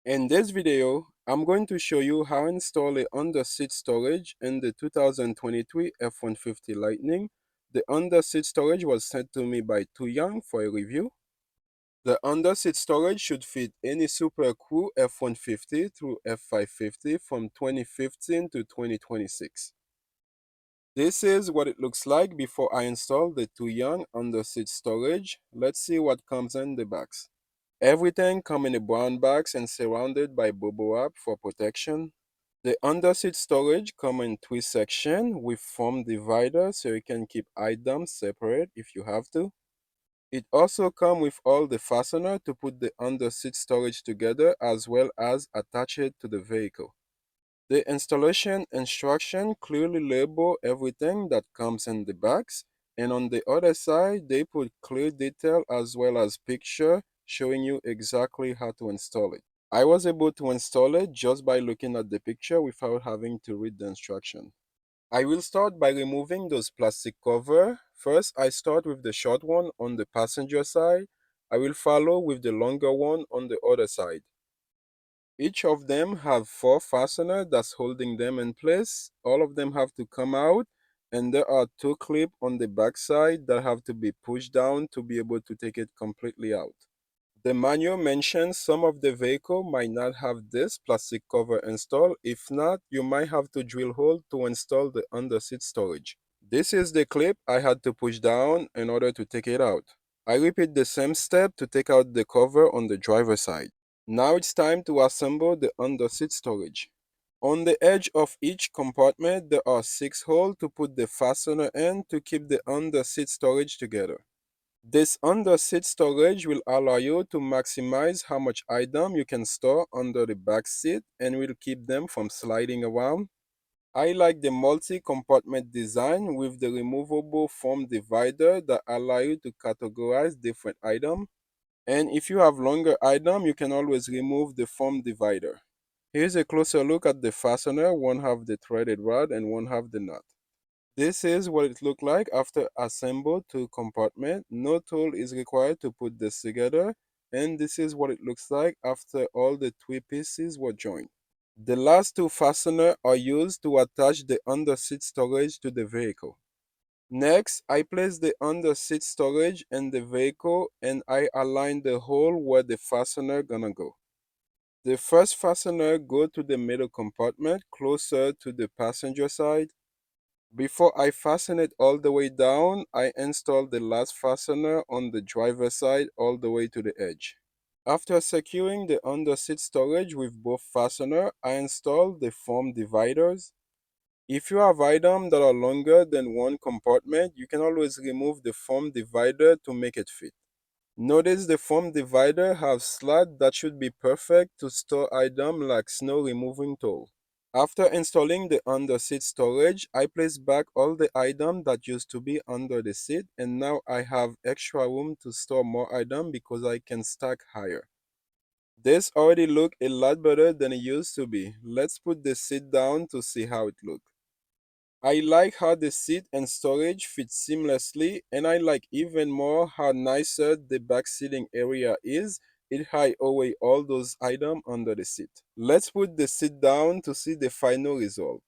In this video, I'm going to show you how to install a under-seat storage in the 2023 F-150 Lightning. The under-seat storage was sent to me by Tuyoung for a review. The under-seat storage should fit any Super Crew F-150 through F-550 from 2015 to 2026. This is what it looks like before I install the Tuyoung under-seat storage. Let's see what comes in the box. Everything comes in a brown box and surrounded by bubble wrap for protection. The underseat storage comes in three sections with foam divider so you can keep items separate if you have to. It also comes with all the fastener to put the underseat storage together as well as attach it to the vehicle. The installation instruction clearly label everything that comes in the box, and on the other side they put clear detail as well as picture showing you exactly how to install it. I was able to install it just by looking at the picture without having to read the instruction. I will start by removing those plastic cover. First, I start with the short one on the passenger side. I will follow with the longer one on the other side. Each of them have four fasteners that's holding them in place. All of them have to come out, and there are two clips on the back side that have to be pushed down to be able to take it completely out. The manual mentions some of the vehicle might not have this plastic cover installed. If not, you might have to drill hole to install the under-seat storage. This is the clip I had to push down in order to take it out. I repeat the same step to take out the cover on the driver's side. Now it's time to assemble the under-seat storage. On the edge of each compartment, there are 6 holes to put the fastener in to keep the under-seat storage together. This under-seat storage will allow you to maximize how much item you can store under the back seat and will keep them from sliding around. I like the multi-compartment design with the removable foam divider that allow you to categorize different items. And if you have longer items, you can always remove the foam divider. Here's a closer look at the fastener. One have the threaded rod and one have the nut. This is what it looked like after assembled to compartment. No tool is required to put this together, and this is what it looks like after all the three pieces were joined. The last two fasteners are used to attach the under-seat storage to the vehicle. Next, I place the under-seat storage in the vehicle and I align the hole where the fastener gonna go. The first fastener go to the middle compartment closer to the passenger side. Before I fasten it all the way down, I install the last fastener on the driver's side all the way to the edge. After securing the under-seat storage with both fasteners, I install the foam dividers. If you have items that are longer than one compartment, you can always remove the foam divider to make it fit. Notice the foam divider has slots that should be perfect to store items like snow removing tool. After installing the under-seat storage, I place back all the items that used to be under the seat, and now I have extra room to store more items because I can stack higher. This already looks a lot better than it used to be. Let's put the seat down to see how it looks. I like how the seat and storage fit seamlessly, and I like even more how nicer the back seating area is. It hides away all those items under the seat. Let's put the seat down to see the final result.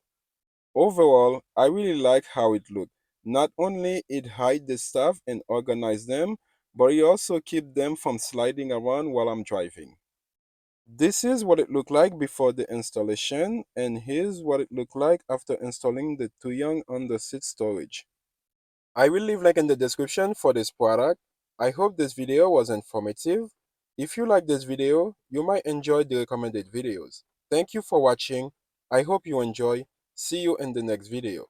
Overall, I really like how it looks. Not only it hides the stuff and organize them, but it also keeps them from sliding around while I'm driving. This is what it looked like before the installation, and here's what it looked like after installing the Tuyoung under-seat storage. I will leave link in the description for this product. I hope this video was informative. If you like this video, you might enjoy the recommended videos. Thank you for watching. I hope you enjoy. See you in the next video.